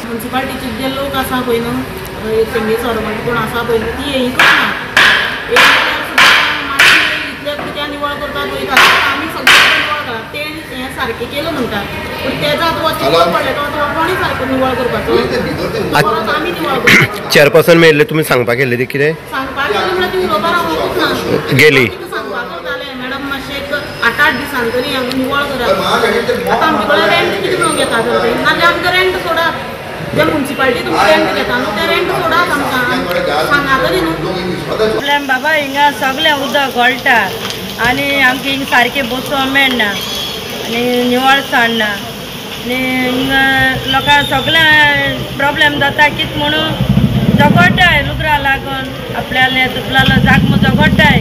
म्युन्सिपालिटीचे जे लोक आसा पळय न्हू तेंगे सरपंच कोण आसा पळय ती हें करना इतले कित्याक निवळ करता पळय आमी सगळे निवळ करा ते हें सारकें केलें म्हणटात पूण तेजो आतां वचून पडले तो कोणी सारको निवळ करपाचो परत आमी निवळ करता चेअरपर्सन मेळिल्ले तुमी सांगपाक गेल्ले ती कितें सांगपाक गेली म्हळ्यार ती उलोवपाक रावंकूच ना गेली सांगपाक जालें मॅडम मातशें एक 8-8 दिसान तरी हांगा निवळ करात आतां आमचे कडेन रेंट कितें म्हणून घेता तर नाजाल्यार आमकां रेंट सोडात जे म्युन्सिपालिटी तुमी रेंट घेता न्हू ते रेंट सोडात आमकां सांगा तरी न्हू प्रॉब्लेम बाबा हिंगा सगळें उदक गळटा आनी आमकां हिंगा सारकें बसोवंक मेळना आनी निवळसाण ना आनी हिंगा लोकां सगळें प्रॉब्लेम जाता कितें म्हणून झगडटाय लुगरां लागून आपल्याले तुपलालो जागो झगडटाय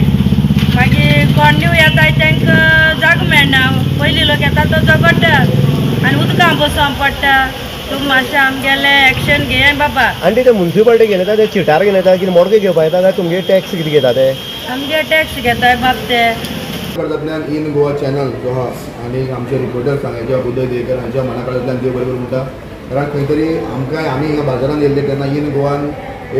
मागीर कोण न्यू येताय तांकां जागो मेळना पयलीं लोक येता तो झगडटा आनी उदकां बसोवंक पडटा तुमी मातशें आमगेलें एक्शन घे बाबा आनी ते म्युन्सिपालिटी घेवन येता ते चिटार घेवन येता कितें मोडके घेवपा येता काय तुमगे टॅक्स कितें घेता ते आमगे टॅक्स घेताय बाब ते कडल्यान इन गोवा चॅनल जो आहा आनी आमचे रिपोर्टर सांगायचे उदय देकर हांच्या मना कडल्यान देव बरें करूं म्हणटा कारण खंय तरी आमकां आमी हिंगा बाजारांत येयल्ले तेन्ना इन गोवान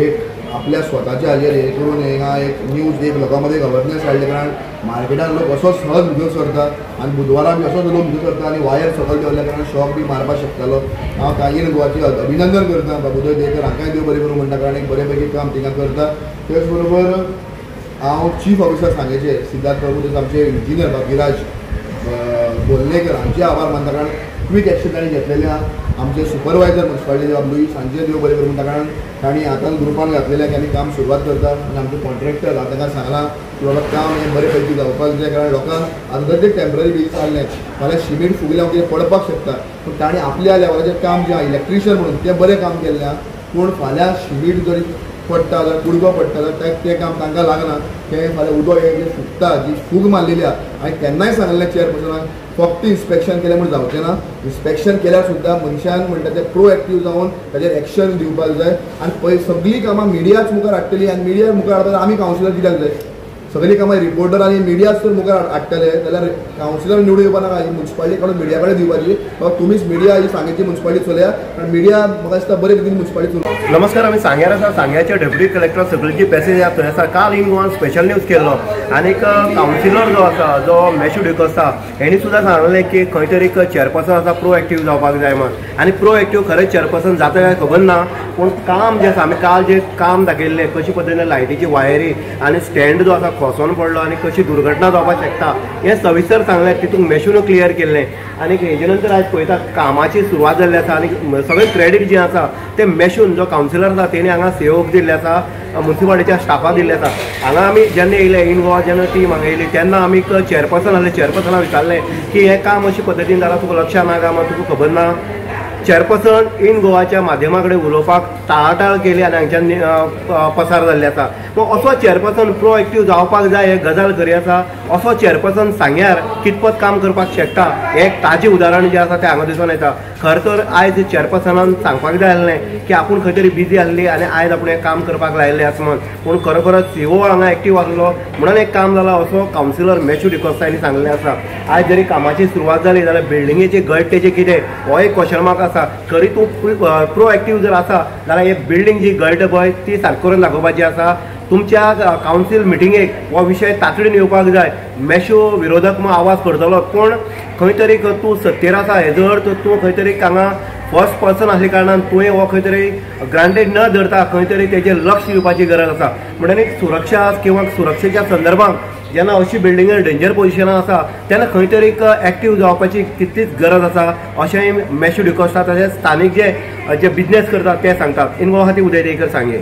एक आपल्या स्वताच्या हाजेर हे करून हिंगा एक न्यूज एक लोकां मदें अवेरनेस हाडले कारण मार्केटान लोक असो सहज भितर सरता आनी बुधवारा बी असोच लोक भितर सरता आनी वायर सकयल देवल्ल्या कारण शॉक बी मारपाक शकतालो हांव कांय गोवाचे अभिनंदन करता उदय देकर हांकांय देव बरें करूं म्हणटा कारण एक बरे पैकी काम थिंगा करता तेच बरोबर हांव चीफ ऑफिसर सांगेचे सिद्धार्थ प्रभू आमचे इंजिनियर भागीराज बोल्लेकर हांचे आभार मानता कारण क्विक एक्शन तांणी घेतलेले आहा आमचे सुपरवायझर म्युन्सिपालिटी लुईस हांचे देव बरें करूं म्हणटा कारण तांणी आतां ग्रुपान घातलेल्या की आमी काम सुरवात करता आनी आमचे कॉन्ट्रॅक्टर हांव तांकां सांगलां की बाबा काम हें बरे पैकी जावपाक जाय कारण लोकांक अर्दे टेम्पररी बी जाल्लें फाल्यां सिमेंट फुगल्यार कितें पडपाक शकता पूण तांणी आपल्या लेवलाचेर काम जें आहा इलेक्ट्रिशियन म्हणून तें बरें काम केल्लें आहा पूण फाल्यां सिमेंट जरी पडटा जाल्यार कुडको पडटा जाल्यार तें काम तांकां लागना तें फाल्यां उदक हें जें फुगता जी फूग मारलेली आहा हांवें केन्नाय सांगलें चेअरपर्सनाक फक्त इन्स्पेक्शन केलें म्हूण जावचें ना इन्स्पेक्शन केल्यार सुद्दां मनशान म्हणटा तें प्रोएक्टीव जावन ताचेर एक्शन दिवपाक जाय आनी पळय सगळीं कामां मिडियाच मुखार हाडटलीं आनी मिडिया मुखार हाडपाक आमी कावन्सिलर कित्याक जाय सगळीं कामां रिपोर्टर आनी मिडियाच जर मुखार हाडटले जाल्यार कावन्सिलर निवडून येवपा नाका ही म्युन्सिपालिटी कडून मिडिया कडेन दिवपाची बाबा तुमीच मिडिया ही सांगेची म्युन्सिपालिटी चलया कारण मिडिया म्हाका दिसता बरे रितीन म्युन्सिपालिटी चलता नमस्कार आमी सांग्यार आसा सांग्याचे डेप्युटी कलेक्टर सकलची पॅसेज थंय आसा काल इन गोवान स्पेशल न्यूज केल्लो आनी कावन्सिलर जो आसा जो मॅशू डिकोस आसा हेणी सुद्दां सांगलें की खंय तरी चेअरपर्सन आसा प्रोएक्टीव जावपाक जाय म्हण आनी प्रोएक्टीव खरेंच चेअरपर्सन जाता काय खबर ना पूण काम जें आसा आमी काल जें काम दाखयल्लें कशे पद्दतीन लायटीची वायरी आनी स्टँड जो आसा खोसोन पडलो आनी कशी दुर्घटना जावपाक शकता हें सविस्तर सांगलें तितूंत मॅशून क्लियर केल्लें आनी हेजे नंतर आज पळयता कामाची सुरवात जाल्ली आसा आनी सगळें क्रेडीट जें आसा तें मॅशून जो कावन्सिलर आसा तेणी हांगा सेवक दिल्ले आसा म्युन्सिपालिटीच्या स्टाफाक दिल्ले आसा हांगा आमी जेन्ना येयले इन गोवा जेन्ना टीम हांगा येयली तेन्ना आमी चेअरपर्सन आहले चेअरपर्सनाक विचारलें की हें काम अशें पद्दतीन जालां तुका लक्षांत ना काय मात तुका खबर ना चेअरपर्सन इन गोवाच्या माध्यमा कडेन उलोवपाक टाळाटाळ केली आनी हांगच्यान पसार जाल्ले आसा मग असो चेअरपर्सन प्रोएक्टीव जावपाक जाय हे गजाल खरी आसा असो चेअरपर्सन सांग्यार कितपत काम करपाक शकता हे एक ताजें उदाहरण जें आसा तें हांगा दिसून येता खर तर आयज चेअरपर्सनान सांगपाक जाय आसलें की आपूण खंय तरी बिजी आसली आनी आयज आपण हें काम करपाक लायिल्लें आसा म्हण पूण खरोखरच सीओ हांगा एक्टीव आसलो म्हणून एक काम जालां असो कावन्सिलर मॅशू डिकोस हांणी सांगलें आसा आयज जरी कामाची सुरवात जाली जाल्यार बिल्डिंगेचे गळटेचें कितें हो एक क्वेश्चन मार्क आसा खरी तूं प्रोएक्टीव जर आसा जाल्यार हे बिल्डींग जी गळट पळय ती सारकी करून दाखोवपाची आसा तुमच्या कावन्सील मिटिंगेक हो विशय तातडीन येवपाक जाय मॅशो विरोधक मग आवाज करतलो पूण खंय तरी तूं सत्तेर आसा हे जर तूं खंय तरी हांगा फर्स्ट पर्सन आसल्या कारणान तुवें हो खंय तरी ग्रांटेड न धरता खंय तरी तेजेर लक्ष दिवपाची गरज आसा म्हणून एक सुरक्षा किंवा सुरक्षेच्या संदर्भांत जेन्ना अशी बिल्डिंगर डेंजर पोजिशनां आसा तेन्ना खंय तरी एक्टीव जावपाची तितलीच गरज आसा अशेंय मॅशू डिकोस्टा ताचे स्थानीक जे बिझनेस करतात ते सांगतात इन गोवा खातीर उदय देकर सांगे.